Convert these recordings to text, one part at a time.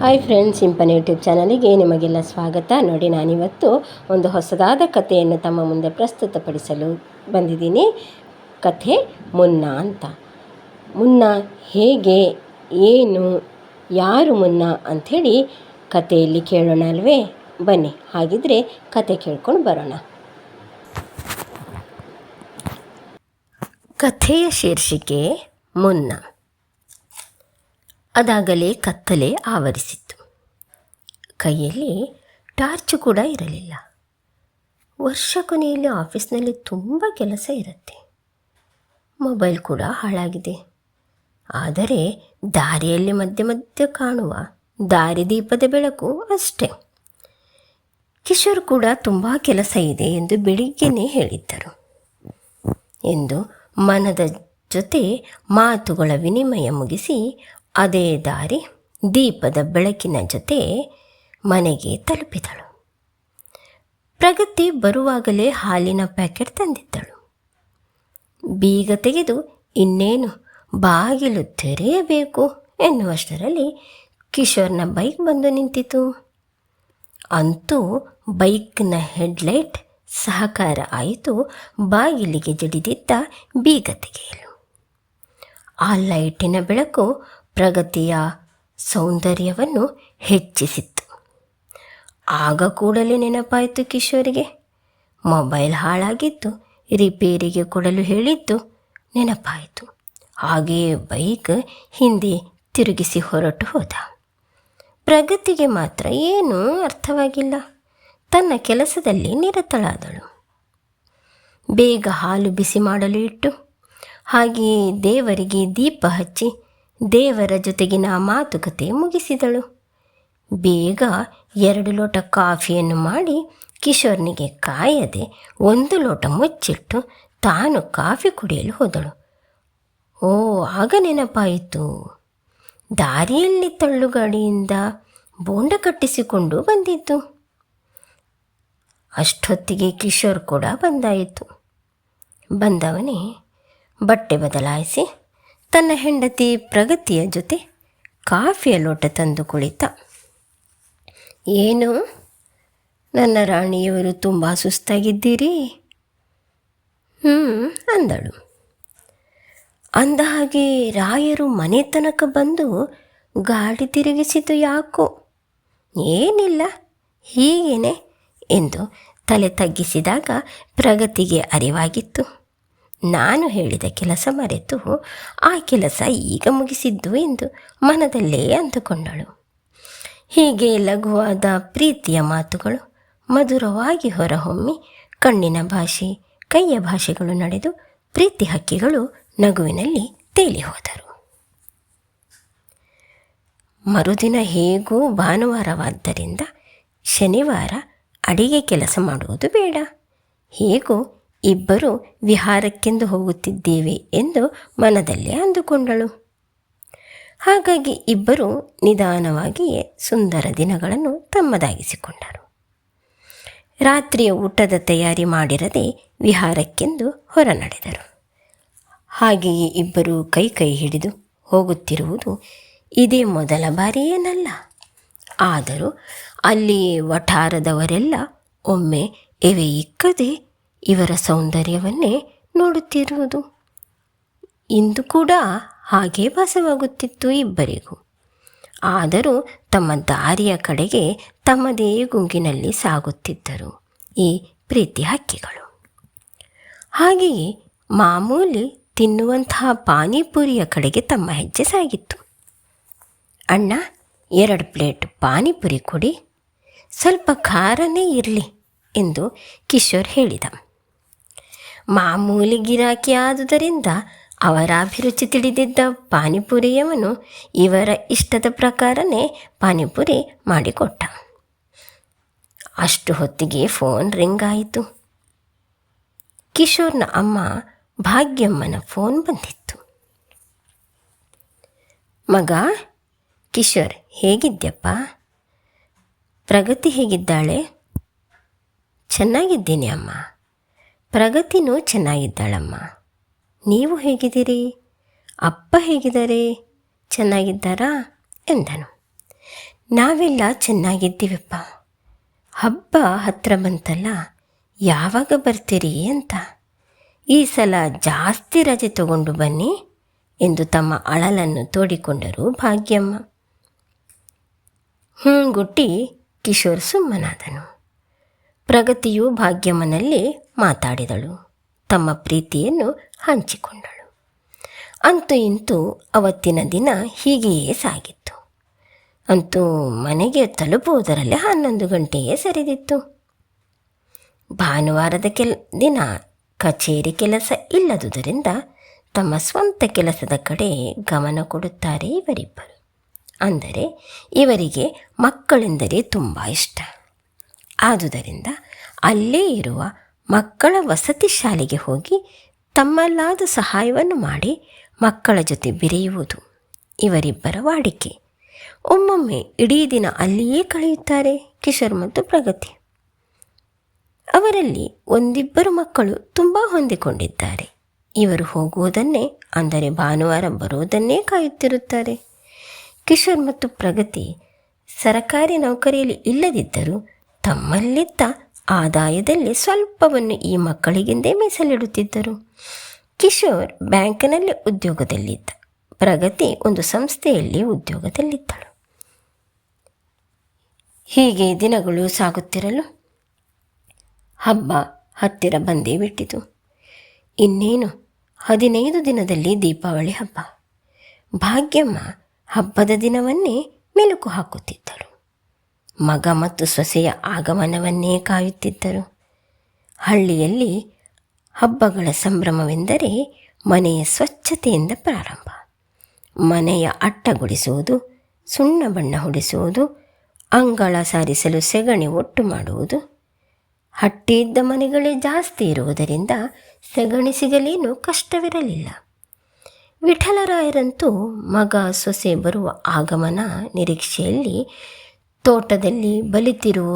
Hi friends, symphony YouTube ಚಾನಲಿಗೆ ನಿಮಗೆಲ್ಲ ಸ್ವಾಗತ. ನೋಡಿ, ನಾನಿವತ್ತು ಒಂದು ಹೊಸದಾದ ಕಥೆಯನ್ನು ತಮ್ಮ ಮುಂದೆ ಪ್ರಸ್ತುತಪಡಿಸಲು ಬಂದಿದ್ದೀನಿ. ಕಥೆ ಮುನ್ನ ಅಂತ. ಮುನ್ನ ಹೇಗೆ, ಏನು, ಯಾರು ಮುನ್ನ ಅಂಥೇಳಿ ಕಥೆಯಲ್ಲಿ ಕೇಳೋಣ ಅಲ್ವೇ? ಬನ್ನಿ, ಹಾಗಿದ್ರೆ ಕತೆ ಕೇಳ್ಕೊಂಡು ಬರೋಣ. ಕಥೆಯ ಶೀರ್ಷಿಕೆ ಮುನ್ನ. ಅದಾಗಲೇ ಕತ್ತಲೆ ಆವರಿಸಿತ್ತು. ಕೈಯಲ್ಲಿ ಟಾರ್ಚು ಕೂಡ ಇರಲಿಲ್ಲ. ವರ್ಷ ಕೊನೆಯಲ್ಲಿ ಆಫೀಸ್ನಲ್ಲಿ ತುಂಬ ಕೆಲಸ ಇರುತ್ತೆ. ಮೊಬೈಲ್ ಕೂಡ ಹಾಳಾಗಿದೆ. ಆದರೆ ದಾರಿಯಲ್ಲಿ ಮಧ್ಯೆ ಮಧ್ಯೆ ಕಾಣುವ ದಾರಿದೀಪದ ಬೆಳಕು ಅಷ್ಟೇ. ಕಿಶೋರ್ ಕೂಡ ತುಂಬ ಕೆಲಸ ಇದೆ ಎಂದು ಬೆಳಿಗ್ಗೆನೇ ಹೇಳಿದ್ದರು ಎಂದು ಮನದ ಜೊತೆ ಮಾತುಗಳ ವಿನಿಮಯ ಮುಗಿಸಿ ಅದೇ ದಾರಿ ದೀಪದ ಬೆಳಕಿನ ಜೊತೆ ಮನೆಗೆ ತಲುಪಿದಳು. ಪ್ರಗತಿ ಬರುವಾಗಲೇ ಹಾಲಿನ ಪ್ಯಾಕೆಟ್ ತಂದಿದ್ದಳು. ಬೀಗ ತೆಗೆದು ಇನ್ನೇನು ಬಾಗಿಲು ತೆರೆಯಬೇಕು ಎನ್ನುವಷ್ಟರಲ್ಲಿ ಕಿಶೋರ್ನ ಬೈಕ್ ಬಂದು ನಿಂತಿತು. ಅಂತೂ ಬೈಕ್ನ ಹೆಡ್ಲೈಟ್ ಸಹಕಾರ ಆಯಿತು ಬಾಗಿಲಿಗೆ ಜಡಿದಿದ್ದ ಬೀಗ ತೆಗೆಯಲು. ಆ ಲೈಟಿನ ಬೆಳಕು ಪ್ರಗತಿಯ ಸೌಂದರ್ಯವನ್ನು ಹೆಚ್ಚಿಸಿತ್ತು. ಆಗ ಕೂಡಲೇ ನೆನಪಾಯಿತು ಕಿಶೋರಿಗೆ. ಮೊಬೈಲ್ ಹಾಳಾಗಿದ್ದು ರಿಪೇರಿಗೆ ಕೊಡಲು ಹೇಳಿದ್ದು ನೆನಪಾಯಿತು. ಹಾಗೆಯೇ ಬೈಕ್ ಹಿಂದೆ ತಿರುಗಿಸಿ ಹೊರಟು ಹೋದ. ಪ್ರಗತಿಗೆ ಮಾತ್ರ ಏನೂ ಅರ್ಥವಾಗಿಲ್ಲ. ತನ್ನ ಕೆಲಸದಲ್ಲಿ ನಿರತಳಾದಳು. ಬೇಗ ಹಾಲು ಬಿಸಿ ಮಾಡಲು ಇಟ್ಟು, ಹಾಗೆಯೇ ದೇವರಿಗೆ ದೀಪ ಹಚ್ಚಿ ದೇವರ ಜೊತೆಗಿನ ಮಾತುಕತೆ ಮುಗಿಸಿದಳು. ಬೇಗ 2 ಲೋಟ ಕಾಫಿಯನ್ನು ಮಾಡಿ ಕಿಶೋರ್ನಿಗೆ ಕಾಯದೆ 1 ಲೋಟ ಮುಚ್ಚಿಟ್ಟು ತಾನು ಕಾಫಿ ಕುಡಿಯಲು ಹೋದಳು. ಆಗ ನೆನಪಾಯಿತು. ದಾರಿಯಲ್ಲಿ ತಳ್ಳುಗಾಡಿಯಿಂದ ಬೋಂಡ ಕಟ್ಟಿಸಿಕೊಂಡು ಬಂದಿದ್ದು. ಅಷ್ಟೊತ್ತಿಗೆ ಕಿಶೋರ್ ಕೂಡ ಬಂದಾಯಿತು. ಬಂದವನೇ ಬಟ್ಟೆ ಬದಲಾಯಿಸಿ ತನ್ನ ಹೆಂಡತಿ ಪ್ರಗತಿಯ ಜೊತೆ ಕಾಫಿಯ ಲೋಟ ತಂದು ಕುಳಿತ. ಏನು, ನನ್ನ ರಾಣಿಯವರು ತುಂಬ ಸುಸ್ತಾಗಿದ್ದೀರಿ? ಅಂದಳು. ಅಂದ ಹಾಗೆ ರಾಯರು ಮನೆ ತನಕ ಬಂದು ಗಾಡಿ ತಿರುಗಿಸಿತು ಯಾಕೋ? ಏನಿಲ್ಲ, ಹೀಗೇನೆ ಎಂದು ತಲೆ ತಗ್ಗಿಸಿದಾಗ ಪ್ರಗತಿಗೆ ಅರಿವಾಗಿತ್ತು. ನಾನು ಹೇಳಿದ ಕೆಲಸ ಮರೆತು ಆ ಕೆಲಸ ಈಗ ಮುಗಿಸಿದ್ದು ಎಂದು ಮನದಲ್ಲೇ ಅಂದುಕೊಂಡಳು. ಹೀಗೆ ಲಘುವಾದ ಪ್ರೀತಿಯ ಮಾತುಗಳು ಮಧುರವಾಗಿ ಹೊರಹೊಮ್ಮಿ ಕಣ್ಣಿನ ಭಾಷೆ, ಕೈಯ ಭಾಷೆಗಳು ನಡೆದು ಪ್ರೀತಿ ಹಕ್ಕಿಗಳು ನಗುವಿನಲ್ಲಿ ತೇಲಿ ಹೋದರು. ಮರುದಿನ ಹೇಗೂ ಭಾನುವಾರವಾದ್ದರಿಂದ ಶನಿವಾರ ಅಡಿಗೆ ಕೆಲಸ ಮಾಡುವುದು ಬೇಡ. ಹೇಗೂ ಇಬ್ಬರು ವಿಹಾರಕ್ಕೆಂದು ಹೋಗುತ್ತಿದ್ದೇವೆ ಎಂದು ಮನದಲ್ಲೇ ಅಂದುಕೊಂಡಳು. ಹಾಗಾಗಿ ಇಬ್ಬರು ನಿಧಾನವಾಗಿಯೇ ಸುಂದರ ದಿನಗಳನ್ನು ತಮ್ಮದಾಗಿಸಿಕೊಂಡರು. ರಾತ್ರಿಯ ಊಟದ ತಯಾರಿ ಮಾಡಿರದೆ ವಿಹಾರಕ್ಕೆಂದು ಹೊರ ನಡೆದರು. ಹಾಗೆಯೇ ಇಬ್ಬರು ಕೈ ಕೈ ಹಿಡಿದು ಹೋಗುತ್ತಿರುವುದು ಇದೇ ಮೊದಲ ಬಾರಿಯೇನಲ್ಲ. ಆದರೂ ಅಲ್ಲಿ ವಠಾರದವರೆಲ್ಲ ಒಮ್ಮೆ ಎವೆ ಇಕ್ಕದೆ ಇವರ ಸೌಂದರ್ಯವನ್ನೇ ನೋಡುತ್ತಿರುವುದು. ಇಂದು ಕೂಡ ಹಾಗೇ ಭಾಸವಾಗುತ್ತಿತ್ತು ಇಬ್ಬರಿಗೂ. ಆದರೂ ತಮ್ಮ ದಾರಿಯ ಕಡೆಗೆ ತಮ್ಮದೇ ಗುಂಗಿನಲ್ಲಿ ಸಾಗುತ್ತಿದ್ದರು ಈ ಪ್ರೀತಿ ಹಕ್ಕಿಗಳು. ಹಾಗೆಯೇ ಮಾಮೂಲಿ ತಿನ್ನುವಂತಹ ಪಾನಿಪುರಿಯ ಕಡೆಗೆ ತಮ್ಮ ಹೆಜ್ಜೆ ಸಾಗಿತ್ತು. ಅಣ್ಣ, 2 ಪ್ಲೇಟ್ ಪಾನಿಪುರಿ ಕೊಡಿ, ಸ್ವಲ್ಪ ಖಾರನೇ ಇರಲಿ ಎಂದು ಕಿಶೋರ್ ಹೇಳಿದ. ಮಾಮೂಲಿ ಗಿರಾಕಿ ಆದುದರಿಂದ ಅವರ ಅಭಿರುಚಿ ತಿಳಿದಿದ್ದ ಪಾನಿಪುರಿಯವನು ಇವರ ಇಷ್ಟದ ಪ್ರಕಾರನೇ ಪಾನಿಪುರಿ ಮಾಡಿಕೊಟ್ಟ. ಅಷ್ಟು ಹೊತ್ತಿಗೆ ಫೋನ್ ರಿಂಗ್ ಆಯಿತು. ಕಿಶೋರ್ನ ಅಮ್ಮ ಭಾಗ್ಯಮ್ಮನ ಫೋನ್ ಬಂದಿತ್ತು. ಮಗ ಕಿಶೋರ್, ಹೇಗಿದ್ಯಪ್ಪ? ಪ್ರಗತಿ ಹೇಗಿದ್ದಾಳೆ? ಚೆನ್ನಾಗಿದ್ದೀನಿ ಅಮ್ಮ. ಪ್ರಗತಿನೂ ಚೆನ್ನಾಗಿದ್ದಾಳಮ್ಮ. ನೀವು ಹೇಗಿದ್ದೀರಿ? ಅಪ್ಪ ಹೇಗಿದ್ದಾರೆ? ಚೆನ್ನಾಗಿದ್ದಾರಾ ಎಂದನು. ನಾವೆಲ್ಲ ಚೆನ್ನಾಗಿದ್ದೀವಪ್ಪ. ಹಬ್ಬ ಹತ್ರ ಬಂತಲ್ಲ, ಯಾವಾಗ ಬರ್ತೀರಿ ಅಂತ. ಈ ಸಲ ಜಾಸ್ತಿ ರಜೆ ತಗೊಂಡು ಬನ್ನಿ ಎಂದು ತಮ್ಮ ಅಳಲನ್ನು ತೋಡಿಕೊಂಡರು ಭಾಗ್ಯಮ್ಮ. ಗುಟ್ಟಿ ಕಿಶೋರ್ ಸುಮ್ಮನಾದನು. ಪ್ರಗತಿಯು ಭಾಗ್ಯಮ್ಮನಲ್ಲಿ ಮಾತಾಡಿದಳು, ತಮ್ಮ ಪ್ರೀತಿಯನ್ನು ಹಂಚಿಕೊಂಡಳು. ಅಂತೂ ಇಂತೂ ಅವತ್ತಿನ ದಿನ ಹೀಗೆಯೇ ಸಾಗಿತ್ತು. ಅಂತೂ ಮನೆಗೆ ತಲುಪುವುದರಲ್ಲೇ 11 ಗಂಟೆಯೇ ಸರಿದಿತ್ತು. ಭಾನುವಾರದ ದಿನ ಕಚೇರಿ ಕೆಲಸ ಇಲ್ಲದುದರಿಂದ ತಮ್ಮ ಸ್ವಂತ ಕೆಲಸದ ಕಡೆ ಗಮನ ಕೊಡುತ್ತಾರೆ ಇವರಿಬ್ಬರು. ಅಂದರೆ ಇವರಿಗೆ ಮಕ್ಕಳೆಂದರೆ ತುಂಬ ಇಷ್ಟ. ಆದುದರಿಂದ ಅಲ್ಲೇ ಇರುವ ಮಕ್ಕಳ ವಸತಿ ಶಾಲೆಗೆ ಹೋಗಿ ತಮ್ಮಲ್ಲಾದ ಸಹಾಯವನ್ನು ಮಾಡಿ ಮಕ್ಕಳ ಜೊತೆ ಬೆರೆಯುವುದು ಇವರಿಬ್ಬರ ವಾಡಿಕೆ. ಒಮ್ಮೊಮ್ಮೆ ಇಡೀ ದಿನ ಅಲ್ಲಿಯೇ ಕಳೆಯುತ್ತಾರೆ ಕಿಶೋರ್ ಮತ್ತು ಪ್ರಗತಿ. ಅವರಲ್ಲಿ ಒಂದಿಬ್ಬರು ಮಕ್ಕಳು ತುಂಬ ಹೊಂದಿಕೊಂಡಿದ್ದಾರೆ. ಇವರು ಹೋಗುವುದನ್ನೇ, ಅಂದರೆ ಭಾನುವಾರ ಬರುವುದನ್ನೇ ಕಾಯುತ್ತಿರುತ್ತಾರೆ. ಕಿಶೋರ್ ಮತ್ತು ಪ್ರಗತಿ ಸರಕಾರಿ ನೌಕರಿಯಲ್ಲಿ ಇಲ್ಲದಿದ್ದರೂ ತಮ್ಮಲ್ಲಿದ್ದ ಆದಾಯದಲ್ಲಿ ಸ್ವಲ್ಪವನ್ನು ಈ ಮಕ್ಕಳಿಗೆಂದೇ ಮೀಸಲಿಡುತ್ತಿದ್ದರು. ಕಿಶೋರ್ ಬ್ಯಾಂಕಿನಲ್ಲಿ ಉದ್ಯೋಗದಲ್ಲಿದ್ದ, ಪ್ರಗತಿ ಒಂದು ಸಂಸ್ಥೆಯಲ್ಲಿ ಉದ್ಯೋಗದಲ್ಲಿದ್ದಳು. ಹೀಗೆ ದಿನಗಳು ಸಾಗುತ್ತಿರಲು ಹಬ್ಬ ಹತ್ತಿರ ಬಂದೇ ಬಿಟ್ಟಿತು. ಇನ್ನೇನು 15 ದಿನದಲ್ಲಿ ದೀಪಾವಳಿ ಹಬ್ಬ. ಭಾಗ್ಯಮ್ಮ ಹಬ್ಬದ ದಿನವನ್ನೇ ಮೆಲುಕು ಹಾಕುತ್ತಿದ್ದರು. ಮಗ ಮತ್ತು ಸೊಸೆಯ ಆಗಮನವನ್ನೇ ಕಾಯುತ್ತಿದ್ದರು. ಹಳ್ಳಿಯಲ್ಲಿ ಹಬ್ಬಗಳ ಸಂಭ್ರಮವೆಂದರೆ ಮನೆಯ ಸ್ವಚ್ಛತೆಯಿಂದ ಪ್ರಾರಂಭ. ಮನೆಯ ಅಟ್ಟಗುಡಿಸುವುದು, ಸುಣ್ಣ ಬಣ್ಣ ಹೊಡಿಸುವುದು, ಅಂಗಳ ಸಾರಿಸಲು ಸೆಗಣಿ ಒಟ್ಟು ಮಾಡುವುದು. ಹಟ್ಟಿ ಇದ್ದ ಮನೆಗಳೇ ಜಾಸ್ತಿ ಇರುವುದರಿಂದ ಸೆಗಣಿ ಸಿಗಲೇನು ಕಷ್ಟವಿರಲಿಲ್ಲ. ವಿಠಲರಾಯರಂತೂ ಮಗ ಸೊಸೆ ಬರುವ ಆಗಮನ ನಿರೀಕ್ಷೆಯಲ್ಲಿ ತೋಟದಲ್ಲಿ ಬಲಿತಿರುವ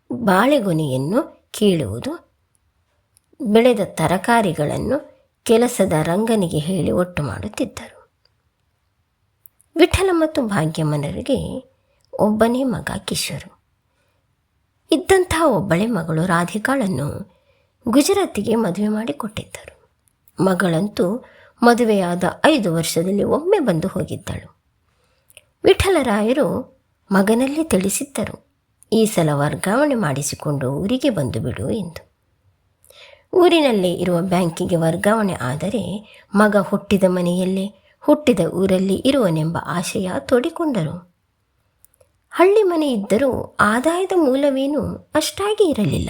ಬಾಳೆಗೊನೆಯನ್ನು ಕೀಳುವುದು, ಬೆಳೆದ ತರಕಾರಿಗಳನ್ನು ಕೆಲಸದ ರಂಗನಿಗೆ ಹೇಳಿ ಒಟ್ಟು ಮಾಡುತ್ತಿದ್ದರು. ವಿಠಲ ಮತ್ತು ಭಾಗ್ಯಮ್ಮನರಿಗೆ ಒಬ್ಬನೇ ಮಗ ಕಿಶೋರು. ಇದ್ದಂತಹ ಒಬ್ಬಳೇ ಮಗಳು ರಾಧಿಕಾಳನ್ನು ಗುಜರಾತಿಗೆ ಮದುವೆ ಮಾಡಿಕೊಟ್ಟಿದ್ದರು. ಮಗಳಂತೂ ಮದುವೆಯಾದ 5 ವರ್ಷದಲ್ಲಿ ಒಮ್ಮೆ ಬಂದು ಹೋಗಿದ್ದಳು. ವಿಠಲರಾಯರು ಮಗನಲ್ಲಿ ತಿಳಿಸಿದ್ದರು, ಈ ಸಲ ವರ್ಗಾವಣೆ ಮಾಡಿಸಿಕೊಂಡು ಊರಿಗೆ ಬಂದು ಬಿಡು ಎಂದು. ಊರಿನಲ್ಲೇ ಇರುವ ಬ್ಯಾಂಕಿಗೆ ವರ್ಗಾವಣೆ ಆದರೆ ಮಗ ಹುಟ್ಟಿದ ಮನೆಯಲ್ಲೇ, ಹುಟ್ಟಿದ ಊರಲ್ಲಿ ಇರುವನೆಂಬ ಆಶಯ ತೋಡಿಕೊಂಡರು. ಹಳ್ಳಿ ಮನೆ ಇದ್ದರೂ ಆದಾಯದ ಮೂಲವೇನೂ ಅಷ್ಟಾಗಿ ಇರಲಿಲ್ಲ.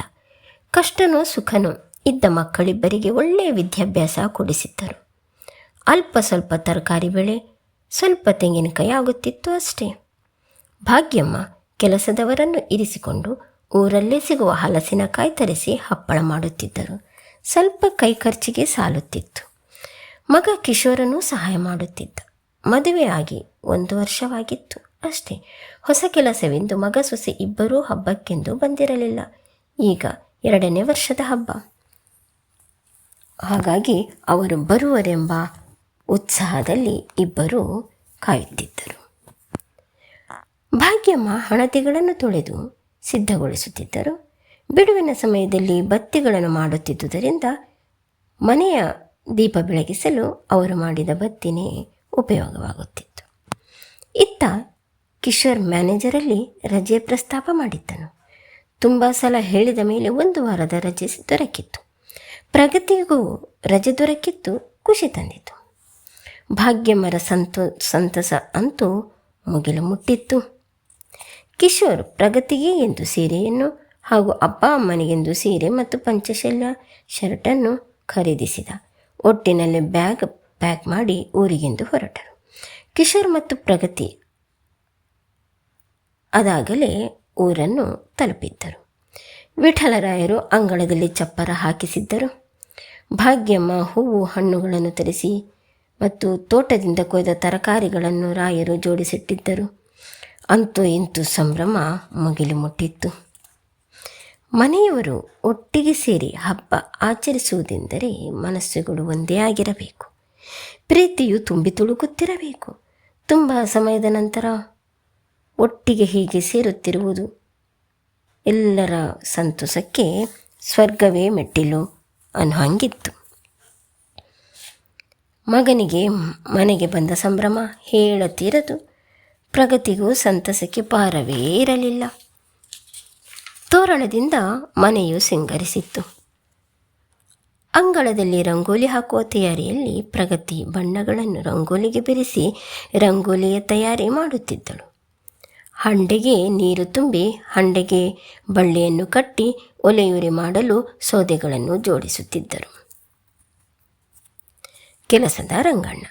ಕಷ್ಟನೋ ಸುಖನೋ ಇದ್ದ ಮಕ್ಕಳಿಬ್ಬರಿಗೆ ಒಳ್ಳೆಯ ವಿದ್ಯಾಭ್ಯಾಸ ಕೊಡಿಸಿದ್ದರು. ಅಲ್ಪ ಸ್ವಲ್ಪ ತರಕಾರಿ ಬೆಳೆ, ಸ್ವಲ್ಪ ತೆಂಗಿನಕಾಯಿ ಆಗುತ್ತಿತ್ತು ಅಷ್ಟೇ. ಭಾಗ್ಯಮ್ಮ ಕೆಲಸದವರನ್ನು ಇರಿಸಿಕೊಂಡು ಊರಲ್ಲೇ ಸಿಗುವ ಹಲಸಿನಕಾಯಿ ತರಿಸಿ ಹಪ್ಪಳ ಮಾಡುತ್ತಿದ್ದರು. ಸ್ವಲ್ಪ ಕೈ ಖರ್ಚಿಗೆ ಸಾಲುತ್ತಿತ್ತು. ಮಗ ಕಿಶೋರನೂ ಸಹಾಯ ಮಾಡುತ್ತಿದ್ದ. ಮದುವೆ ಆಗಿ 1 ವರ್ಷವಾಗಿತ್ತು ಅಷ್ಟೇ. ಹೊಸ ಕೆಲಸವೆಂದು ಮಗ ಸೊಸೆ ಇಬ್ಬರೂ ಹಬ್ಬಕ್ಕೆಂದು ಬಂದಿರಲಿಲ್ಲ. ಈಗ 2ನೇ ವರ್ಷದ ಹಬ್ಬ. ಹಾಗಾಗಿ ಅವರು ಬರುವರೆಂಬ ಉತ್ಸಾಹದಲ್ಲಿ ಇಬ್ಬರೂ ಕಾಯುತ್ತಿದ್ದರು. ಭಾಗ್ಯಮ್ಮ ಹಣತೆಗಳನ್ನು ತೊಳೆದು ಸಿದ್ಧಗೊಳಿಸುತ್ತಿದ್ದರು. ಬಿಡುವಿನ ಸಮಯದಲ್ಲಿ ಬತ್ತಿಗಳನ್ನು ಮಾಡುತ್ತಿದ್ದುದರಿಂದ ಮನೆಯ ದೀಪ ಬೆಳಗಿಸಲು ಅವರು ಮಾಡಿದ ಬತ್ತಿನೇ ಉಪಯೋಗವಾಗುತ್ತಿತ್ತು. ಇತ್ತ ಕಿಶೋರ್ ಮ್ಯಾನೇಜರಲ್ಲಿ ರಜೆ ಪ್ರಸ್ತಾಪ ಮಾಡಿದ್ದನು. ತುಂಬ ಸಲ ಹೇಳಿದ ಮೇಲೆ 1 ವಾರದ ರಜೆ ದೊರಕಿತ್ತು. ಪ್ರಗತಿಗೂ ರಜೆ ದೊರಕಿತ್ತು, ಖುಷಿ ತಂದಿತು. ಭಾಗ್ಯಮ್ಮರ ಸಂತಸ ಅಂತೂ ಮುಗಿಲು ಮುಟ್ಟಿತ್ತು. ಕಿಶೋರ್ ಪ್ರಗತಿಗೆ ಎಂದು ಸೀರೆಯನ್ನು ಹಾಗೂ ಅಪ್ಪ ಅಮ್ಮನಿಗೆಂದು ಸೀರೆ ಮತ್ತು ಪಂಚಶಲ್ಯ ಶರ್ಟನ್ನು ಖರೀದಿಸಿದ. ಒಟ್ಟಿನಲ್ಲಿ ಬ್ಯಾಗ್ ಪ್ಯಾಕ್ ಮಾಡಿ ಊರಿಗೆಂದು ಹೊರಟರು. ಕಿಶೋರ್ ಮತ್ತು ಪ್ರಗತಿ ಅದಾಗಲೇ ಊರನ್ನು ತಲುಪಿದ್ದರು. ವಿಠಲರಾಯರು ಅಂಗಳದಲ್ಲಿ ಚಪ್ಪರ ಹಾಕಿಸಿದ್ದರು. ಭಾಗ್ಯಮ್ಮ ಹೂವು ಹಣ್ಣುಗಳನ್ನು ತರಿಸಿ ಮತ್ತು ತೋಟದಿಂದ ಕೊಯ್ದ ತರಕಾರಿಗಳನ್ನು ರಾಯರು ಜೋಡಿಸಿಟ್ಟಿದ್ದರು. ಅಂತೂ ಇಂತೂ ಸಂಭ್ರಮ ಮುಗಿಲು ಮುಟ್ಟಿತ್ತು. ಮನೆಯವರು ಒಟ್ಟಿಗೆ ಸೇರಿ ಹಬ್ಬ ಆಚರಿಸುವುದೆಂದರೆ ಮನಸ್ಸುಗಳು ಒಂದೇ ಆಗಿರಬೇಕು. ಪ್ರೀತಿಯು ತುಂಬಿ ತುಳುಕುತ್ತಿರಬೇಕು. ತುಂಬ ಸಮಯದ ನಂತರ ಒಟ್ಟಿಗೆ ಹೀಗೆ ಸೇರುತ್ತಿರುವುದು ಎಲ್ಲರ ಸಂತೋಷಕ್ಕೆ ಸ್ವರ್ಗವೇ ಮೆಟ್ಟಿಲು ಅನ್ನೋ ಹಂಗಿತ್ತು. ಮಗನಿಗೆ ಮನೆಗೆ ಬಂದ ಸಂಭ್ರಮ ಹೇಳತೀರದು. ಪ್ರಗತಿಗೂ ಸಂತಸಕ್ಕೆ ಪಾರವೇ ಇರಲಿಲ್ಲ. ತೋರಣದಿಂದ ಮನೆಯು ಸಿಂಗರಿಸಿತ್ತು. ಅಂಗಳದಲ್ಲಿ ರಂಗೋಲಿ ಹಾಕುವ ತಯಾರಿಯಲ್ಲಿ ಪ್ರಗತಿ ಬಣ್ಣಗಳನ್ನು ರಂಗೋಲಿಗೆ ಬೆರೆಸಿ ರಂಗೋಲಿಯ ತಯಾರಿ ಮಾಡುತ್ತಿದ್ದಳು. ಹಂಡೆಗೆ ನೀರು ತುಂಬಿ ಹಂಡೆಗೆ ಬಳ್ಳಿಯನ್ನು ಕಟ್ಟಿ ಒಲೆಯುರಿ ಮಾಡಲು ಸೌದೆಗಳನ್ನು ಜೋಡಿಸುತ್ತಿದ್ದರು. ಕೆಲಸದ ರಂಗಣ್ಣ.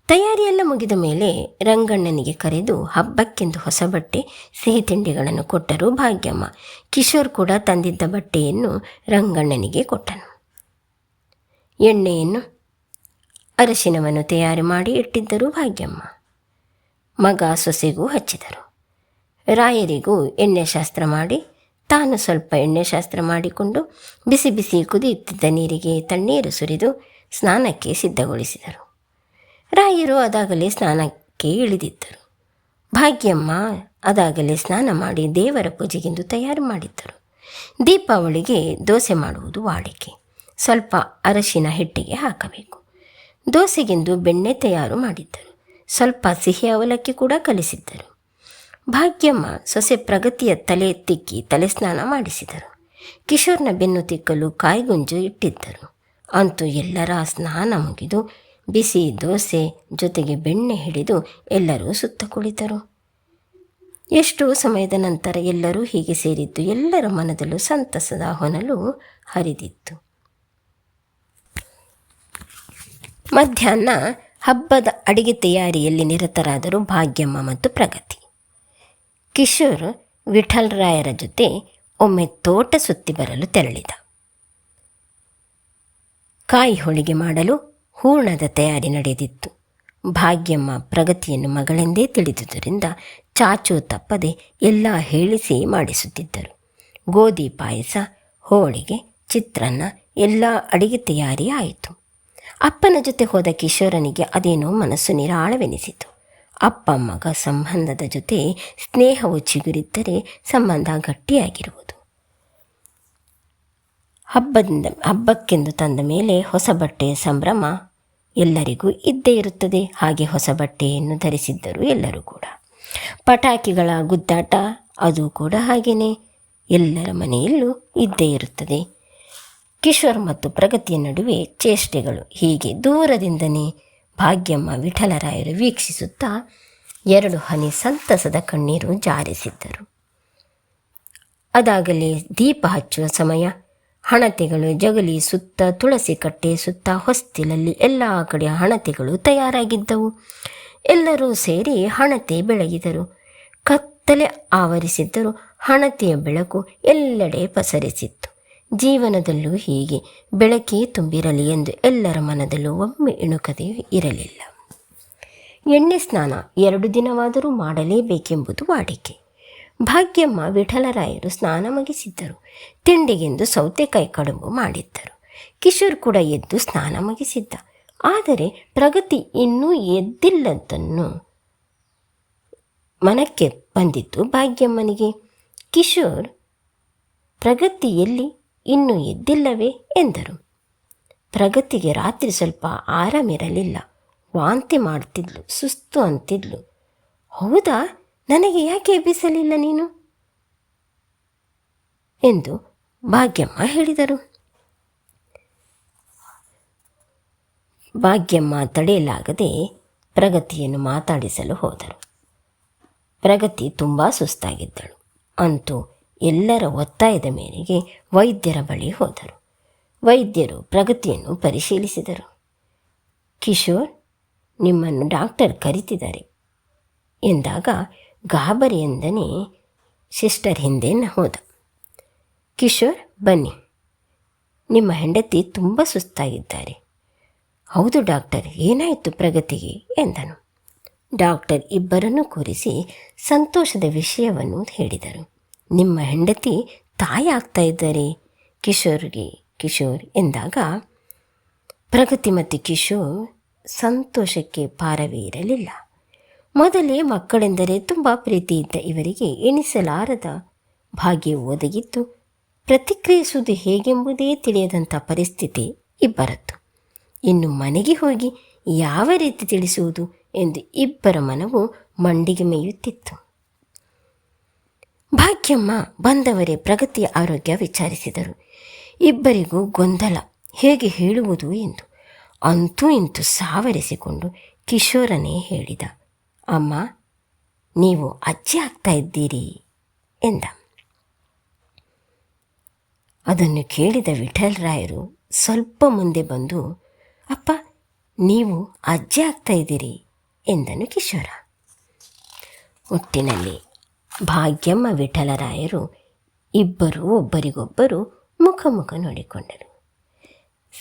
ತಯಾರಿಯೆಲ್ಲ ಮುಗಿದ ಮೇಲೆ ರಂಗಣ್ಣನಿಗೆ ಕರೆದು ಹಬ್ಬಕ್ಕೆಂದು ಹೊಸ ಬಟ್ಟೆ ಸಿಹಿ ತಿಂಡಿಗಳನ್ನು ಕೊಟ್ಟರು ಭಾಗ್ಯಮ್ಮ. ಕಿಶೋರ್ ಕೂಡ ತಂದಿದ್ದ ಬಟ್ಟೆಯನ್ನು ರಂಗಣ್ಣನಿಗೆ ಕೊಟ್ಟನು. ಎಣ್ಣೆಯನ್ನು ಅರಶಿನವನ್ನು ತಯಾರು ಮಾಡಿ ಇಟ್ಟಿದ್ದರು ಭಾಗ್ಯಮ್ಮ. ಮಗ ಸೊಸೆಗೂ ಹಚ್ಚಿದರು. ರಾಯರಿಗೂ ಎಣ್ಣೆ ಶಾಸ್ತ್ರ ಮಾಡಿ ತಾನು ಸ್ವಲ್ಪ ಎಣ್ಣೆ ಶಾಸ್ತ್ರ ಮಾಡಿಕೊಂಡು ಬಿಸಿ ಬಿಸಿ ಕುದಿಯುತ್ತಿದ್ದ ನೀರಿಗೆ ತಣ್ಣೀರು ಸುರಿದು ಸ್ನಾನಕ್ಕೆ ಸಿದ್ಧಗೊಳಿಸಿದರು. ರಾಯರು ಅದಾಗಲೇ ಸ್ನಾನಕ್ಕೆ ಇಳಿದಿದ್ದರು. ಭಾಗ್ಯಮ್ಮ ಅದಾಗಲೇ ಸ್ನಾನ ಮಾಡಿ ದೇವರ ಪೂಜೆಗೆಂದು ತಯಾರು ಮಾಡಿದ್ದರು. ದೀಪಾವಳಿಗೆ ದೋಸೆ ಮಾಡುವುದು ವಾಡಿಕೆ. ಸ್ವಲ್ಪ ಅರಶಿನ ಹಿಟ್ಟಿಗೆ ಹಾಕಬೇಕು. ದೋಸೆಗೆಂದು ಬೆಣ್ಣೆ ತಯಾರು ಮಾಡಿದ್ದರು. ಸ್ವಲ್ಪ ಸಿಹಿ ಅವಲಕ್ಕಿ ಕೂಡ ಕಲಿಸಿದ್ದರು. ಭಾಗ್ಯಮ್ಮ ಸೊಸೆ ಪ್ರಗತಿಯ ತಲೆ ತಿಕ್ಕಿ ತಲೆ ಸ್ನಾನ ಮಾಡಿಸಿದರು. ಕಿಶೋರ್ನ ಬೆನ್ನು ತಿಕ್ಕಲು ಕಾಯಿಗುಂಜು ಇಟ್ಟಿದ್ದರು. ಅಂತೂ ಎಲ್ಲರ ಸ್ನಾನ ಮುಗಿದು ಬಿಸಿ ದೋಸೆ ಜೊತೆಗೆ ಬೆಣ್ಣೆ ಹಿಡಿದು ಎಲ್ಲರೂ ಸುತ್ತ ಕುಳಿತರು. ಎಷ್ಟೋ ಸಮಯದ ನಂತರ ಎಲ್ಲರೂ ಹೀಗೆ ಸೇರಿದ್ದು ಎಲ್ಲರ ಮನದಲ್ಲೂ ಸಂತಸದ ಹೊನಲು ಹರಿದಿತ್ತು. ಮಧ್ಯಾಹ್ನ ಹಬ್ಬದ ಅಡಿಗೆ ತಯಾರಿಯಲ್ಲಿ ನಿರತರಾದರು ಭಾಗ್ಯಮ್ಮ ಮತ್ತು ಪ್ರಗತಿ. ಕಿಶೋರ್ ವಿಠಲರಾಯರ ಜೊತೆ ಒಮ್ಮೆ ತೋಟ ಸುತ್ತಿ ಬರಲು ತೆರಳಿದ. ಕಾಯಿ ಹೋಳಿಗೆ ಮಾಡಲು ಹೂರ್ಣದ ತಯಾರಿ ನಡೆದಿತ್ತು. ಭಾಗ್ಯಮ್ಮ ಪ್ರಗತಿಯನ್ನು ಮಗಳೆಂದೇ ತಿಳಿದುದರಿಂದ ಚಾಚು ತಪ್ಪದೆ ಎಲ್ಲ ಹೇಳಿಸಿ ಮಾಡಿಸುತ್ತಿದ್ದರು. ಗೋಧಿ ಪಾಯಸ, ಹೋಳಿಗೆ, ಚಿತ್ರಾನ್ನ ಎಲ್ಲ ಅಡಿಗೆ ತಯಾರಿ ಆಯಿತು. ಅಪ್ಪನ ಜೊತೆ ಹೋದ ಕಿಶೋರನಿಗೆ ಅದೇನೋ ಮನಸ್ಸು ನಿರಾಳವೆನಿಸಿತು. ಅಪ್ಪ ಮಗ ಸಂಬಂಧದ ಜೊತೆ ಸ್ನೇಹವು ಚಿಗುರಿದ್ದರೆ ಸಂಬಂಧ ಗಟ್ಟಿಯಾಗಿರುವುದು. ಹಬ್ಬಕ್ಕೆಂದು ತಂದ ಮೇಲೆ ಹೊಸ ಬಟ್ಟೆಯ ಸಂಭ್ರಮ ಎಲ್ಲರಿಗೂ ಇದ್ದೇ ಇರುತ್ತದೆ. ಹಾಗೆ ಹೊಸ ಬಟ್ಟೆಯನ್ನು ಧರಿಸಿದ್ದರು ಎಲ್ಲರೂ ಕೂಡ. ಪಟಾಕಿಗಳ ಗುದ್ದಾಟ ಅದು ಕೂಡ ಹಾಗೆಯೇ ಎಲ್ಲರ ಮನೆಯಲ್ಲೂ ಇದ್ದೇ ಇರುತ್ತದೆ. ಕಿಶೋರ್ ಮತ್ತು ಪ್ರಗತಿಯ ನಡುವೆ ಚೇಷ್ಟೆಗಳು. ಹೀಗೆ ದೂರದಿಂದನೇ ಭಾಗ್ಯಮ್ಮ ವಿಠಲರಾಯರು ವೀಕ್ಷಿಸುತ್ತಾ 2 ಹನಿ ಸಂತಸದ ಕಣ್ಣೀರು ಜಾರಿಸಿದ್ದರು. ಅದಾಗಲೇ ದೀಪ ಹಚ್ಚುವ ಸಮಯ. ಹಣತೆಗಳು ಜಗಲಿ ಸುತ್ತ, ತುಳಸಿ ಕಟ್ಟೆ ಸುತ್ತ, ಹೊಸ್ತಿಲಲ್ಲಿ ಎಲ್ಲ ಕಡೆ ಹಣತೆಗಳು ತಯಾರಾಗಿದ್ದವು. ಎಲ್ಲರೂ ಸೇರಿ ಹಣತೆ ಬೆಳಗಿದರು. ಕತ್ತಲೆ ಆವರಿಸಿದ್ದರೂ ಹಣತೆಯ ಬೆಳಕು ಎಲ್ಲೆಡೆ ಪಸರಿಸಿತ್ತು. ಜೀವನದಲ್ಲೂ ಹೀಗೆ ಬೆಳಕೇ ತುಂಬಿರಲಿ ಎಂದು ಎಲ್ಲರ ಮನದಲ್ಲೂ ಒಮ್ಮೆ ಇಣುಕದೇ ಇರಲಿಲ್ಲ. ಎಣ್ಣೆ ಸ್ನಾನ 2 ದಿನವಾದರೂ ಮಾಡಲೇಬೇಕೆಂಬುದು ವಾಡಿಕೆ. ಭಾಗ್ಯಮ್ಮ ವಿಠಲರಾಯರು ಸ್ನಾನ ಮುಗಿಸಿದ್ದರು. ತಿಂಡಿಗೆಂದು ಸೌತೆಕಾಯಿ ಕಡುಬು ಮಾಡಿದ್ದರು. ಕಿಶೋರ್ ಕೂಡ ಎದ್ದು ಸ್ನಾನ ಮುಗಿಸಿದ್ದ. ಆದರೆ ಪ್ರಗತಿ ಇನ್ನೂ ಎದ್ದಿಲ್ಲದನ್ನು ಮನಕ್ಕೆ ಬಂದಿತ್ತು ಭಾಗ್ಯಮ್ಮನಿಗೆ. ಕಿಶೋರ್, ಪ್ರಗತಿ ಎಲ್ಲಿ, ಇನ್ನೂ ಎದ್ದಿಲ್ಲವೇ ಎಂದರು. ಪ್ರಗತಿಗೆ ರಾತ್ರಿ ಸ್ವಲ್ಪ ಆರಾಮಿರಲಿಲ್ಲ. ವಾಂತಿ ಮಾಡ್ತಿದ್ಲು, ಸುಸ್ತು ಅಂತಿದ್ಲು. ಹೌದಾ, ನನಗೆ ಯಾಕೆ ಎಬ್ಬಿಸಲಿಲ್ಲ ನೀನು ಎಂದು ಭಾಗ್ಯಮ್ಮ ಹೇಳಿದರು. ಭಾಗ್ಯಮ್ಮ ತಡೆಯಲಾಗದೆ ಪ್ರಗತಿಯನ್ನು ಮಾತಾಡಿಸಲು ಹೋದರು. ಪ್ರಗತಿ ತುಂಬ ಸುಸ್ತಾಗಿದ್ದಳು. ಅಂತೂ ಎಲ್ಲರ ಒತ್ತಾಯದ ಮೇರೆಗೆ ವೈದ್ಯರ ಬಳಿ ಹೋದರು. ವೈದ್ಯರು ಪ್ರಗತಿಯನ್ನು ಪರಿಶೀಲಿಸಿದರು. ಕಿಶೋರ್, ನಿಮ್ಮನ್ನು ಡಾಕ್ಟರ್ ಕರೀತಿದ್ದಾರೆ ಎಂದಾಗ ಗಾಬರಿಯಿಂದನೇ ಸಿಸ್ಟರ್ ಹಿಂದೆ ಹೋದ. ಕಿಶೋರ್, ಬನ್ನಿ, ನಿಮ್ಮ ಹೆಂಡತಿ ತುಂಬ ಸುಸ್ತಾಗಿದ್ದಾರೆ. ಹೌದು ಡಾಕ್ಟರ್, ಏನಾಯಿತು ಪ್ರಗತಿಗೆ ಎಂದನು. ಡಾಕ್ಟರ್ ಇಬ್ಬರನ್ನು ಕೂರಿಸಿ ಸಂತೋಷದ ವಿಷಯವನ್ನು ಹೇಳಿದರು. ನಿಮ್ಮ ಹೆಂಡತಿ ತಾಯಿ ಆಗ್ತಾ ಇದ್ದಾರೆ ಕಿಶೋರ್ ಎಂದಾಗ ಪ್ರಗತಿ ಮತ್ತು ಕಿಶೋರ್ ಸಂತೋಷಕ್ಕೆ ಪಾರವೇ ಇರಲಿಲ್ಲ. ಮೊದಲೇ ಮಕ್ಕಳೆಂದರೆ ತುಂಬ ಪ್ರೀತಿ ಇದ್ದ ಇವರಿಗೆ ಎಣಿಸಲಾರದ ಭಾಗ್ಯವು ಒದಗಿದ್ದು ಪ್ರತಿಕ್ರಿಯಿಸುವುದು ಹೇಗೆಂಬುದೇ ತಿಳಿಯದಂಥ ಪರಿಸ್ಥಿತಿ ಇಬ್ಬರದ್ದು. ಇನ್ನು ಮನೆಗೆ ಹೋಗಿ ಯಾವ ರೀತಿ ತಿಳಿಸುವುದು ಎಂದು ಇಬ್ಬರ ಮನವು ಮಂಡಿಗೆ ಮೇಯುತ್ತಿತ್ತು. ಭಾಗ್ಯಮ್ಮ ಬಂದವರೇ ಪ್ರಗತಿಯ ಆರೋಗ್ಯ ವಿಚಾರಿಸಿದರು. ಇಬ್ಬರಿಗೂ ಗೊಂದಲ, ಹೇಗೆ ಹೇಳುವುದು ಎಂದು. ಅಂತೂ ಇಂತೂ ಸಾವರಿಸಿಕೊಂಡು ಕಿಶೋರನೇ ಹೇಳಿದ, ಅಮ್ಮ, ನೀವು ಅಜ್ಜಿ ಆಗ್ತಾ ಇದ್ದೀರಿ ಎಂದ. ಅದನ್ನು ಕೇಳಿದ ವಿಠಲರಾಯರು ಸ್ವಲ್ಪ ಮುಂದೆ ಬಂದು, ಅಪ್ಪ, ನೀವು ಅಜ್ಜಿ ಆಗ್ತಾ ಇದ್ದೀರಿ ಎಂದನು ಕಿಶೋರ. ಒಟ್ಟಿನಲ್ಲಿ ಭಾಗ್ಯಮ್ಮ ವಿಠಲರಾಯರು ಇಬ್ಬರೂ ಒಬ್ಬರಿಗೊಬ್ಬರು ಮುಖ ನೋಡಿಕೊಂಡರು.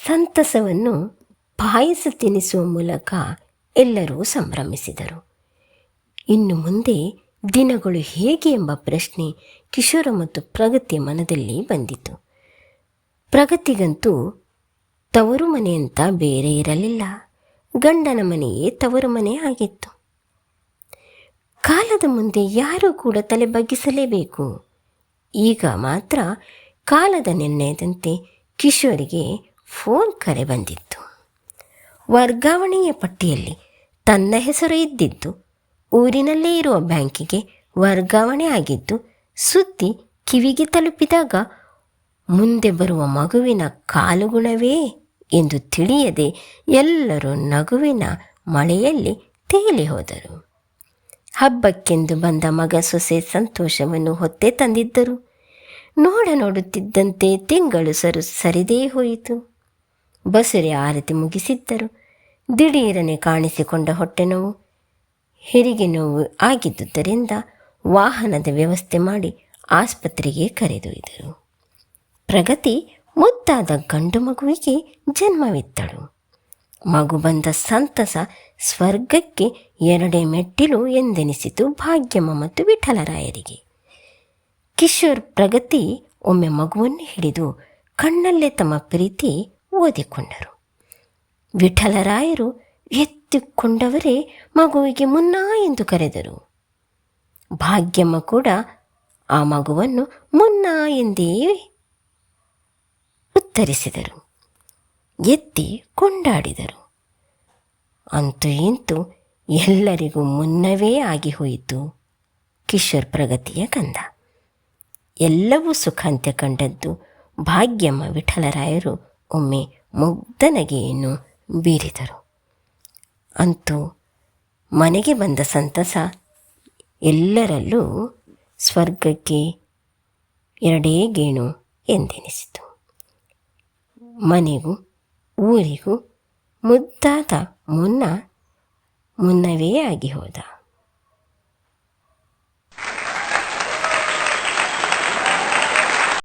ಸಂತಸವನ್ನು ಪಾಯಸ ತಿನ್ನಿಸುವ ಮೂಲಕ ಎಲ್ಲರೂ ಸಂಭ್ರಮಿಸಿದರು. ಇನ್ನು ಮುಂದೆ ದಿನಗಳು ಹೇಗೆ ಎಂಬ ಪ್ರಶ್ನೆ ಕಿಶೋರ ಮತ್ತು ಪ್ರಗತಿಯ ಮನದಲ್ಲಿ ಬಂದಿತು. ಪ್ರಗತಿಗಂತೂ ತವರು ಮನೆ ಅಂತ ಬೇರೆ ಇರಲಿಲ್ಲ. ಗಂಡನ ಮನೆಯೇ ತವರು ಮನೆ ಆಗಿತ್ತು. ಕಾಲದ ಮುಂದೆ ಯಾರೂ ಕೂಡ ತಲೆ ಬಗ್ಗಿಸಲೇಬೇಕು. ಈಗ ಮಾತ್ರ ಕಾಲದ ನಿರ್ಣಯದಂತೆ ಕಿಶೋರಿಗೆ ಫೋನ್ ಕರೆ ಬಂದಿತ್ತು. ವರ್ಗಾವಣೆಯ ಪಟ್ಟಿಯಲ್ಲಿ ತನ್ನ ಹೆಸರು ಇದ್ದಿದ್ದು ಊರಿನಲ್ಲೇ ಇರುವ ಬ್ಯಾಂಕಿಗೆ ವರ್ಗಾವಣೆ ಆಗಿದ್ದು ಸುದ್ದಿ ಕಿವಿಗೆ ತಲುಪಿದಾಗ ಮುಂದೆ ಬರುವ ಮಗುವಿನ ಕಾಲುಗುಣವೇ ಎಂದು ತಿಳಿಯದೆ ಎಲ್ಲರೂ ನಗುವಿನ ಮಳೆಯಲ್ಲಿ ತೇಲಿ ಹೋದರು. ಹಬ್ಬಕ್ಕೆಂದು ಬಂದ ಮಗ ಸೊಸೆ ಸಂತೋಷವನ್ನು ಹೊತ್ತೇ ತಂದಿದ್ದರು. ನೋಡುತ್ತಿದ್ದಂತೆ ತಿಂಗಳು ಸರಿದೇ ಹೋಯಿತು. ಬಸುರಿ ಆರತಿ ಮುಗಿಸಿದ್ದರು. ದಿಢೀರನೆ ಕಾಣಿಸಿಕೊಂಡ ಹೊಟ್ಟೆ ನೋವು, ಹೆರಿಗೆ ನೋವು ಆಗಿದ್ದುದರಿಂದ ವಾಹನದ ವ್ಯವಸ್ಥೆ ಮಾಡಿ ಆಸ್ಪತ್ರೆಗೆ ಕರೆದೊಯ್ದರು. ಪ್ರಗತಿ ಮುದ್ದಾದ ಗಂಡು ಮಗುವಿಗೆ ಜನ್ಮವಿತ್ತಳು. ಮಗು ಬಂದ ಸಂತಸ ಸ್ವರ್ಗಕ್ಕೆ ಎರಡೇ ಮೆಟ್ಟಿಲು ಎಂದೆನಿಸಿತು ಭಾಗ್ಯಮ್ಮ ಮತ್ತು ವಿಠಲರಾಯರಿಗೆ. ಕಿಶೋರ್ ಪ್ರಗತಿ ಒಮ್ಮೆ ಮಗುವನ್ನು ಹಿಡಿದು ಕಣ್ಣಲ್ಲೇ ತಮ್ಮ ಪ್ರೀತಿ ಓದಿಕೊಂಡರು. ವಿಠಲರಾಯರು ಎತ್ತಿಕೊಂಡವರೇ ಮಗುವಿಗೆ ಮುನ್ನಾ ಎಂದು ಕರೆದರು. ಭಾಗ್ಯಮ್ಮ ಕೂಡ ಆ ಮಗುವನ್ನು ಮುನ್ನಾ ಎಂದೇ ಉತ್ತರಿಸಿದರು. ಎತ್ತಿ ಕೊಂಡಾಡಿದರು. ಅಂತೂ ಇಂತೂ ಎಲ್ಲರಿಗೂ ಮುನ್ನವೇ ಆಗಿ ಹೋಯಿತು ಕಿಶೋರ್ ಪ್ರಗತಿಯ ಕಂದ. ಎಲ್ಲವೂ ಸುಖಾಂತ್ಯ ಕಂಡದ್ದು ಭಾಗ್ಯಮ್ಮ ವಿಠಲರಾಯರು ಒಮ್ಮೆ ಮುಗ್ಧನಗೆಯನ್ನು ಬೀರಿದರು. ಅಂತೂ ಮನೆಗೆ ಬಂದ ಸಂತಸ ಎಲ್ಲರಲ್ಲೂ ಸ್ವರ್ಗಕ್ಕೆ ಎರಡೇ ಗೇಣು ಎಂದೆನಿಸಿತು. ಮನೆಗೂ ಊರಿಗೂ ಮುದ್ದಾದ ಮುನ್ನವೇ ಆಗಿ ಹೋದ.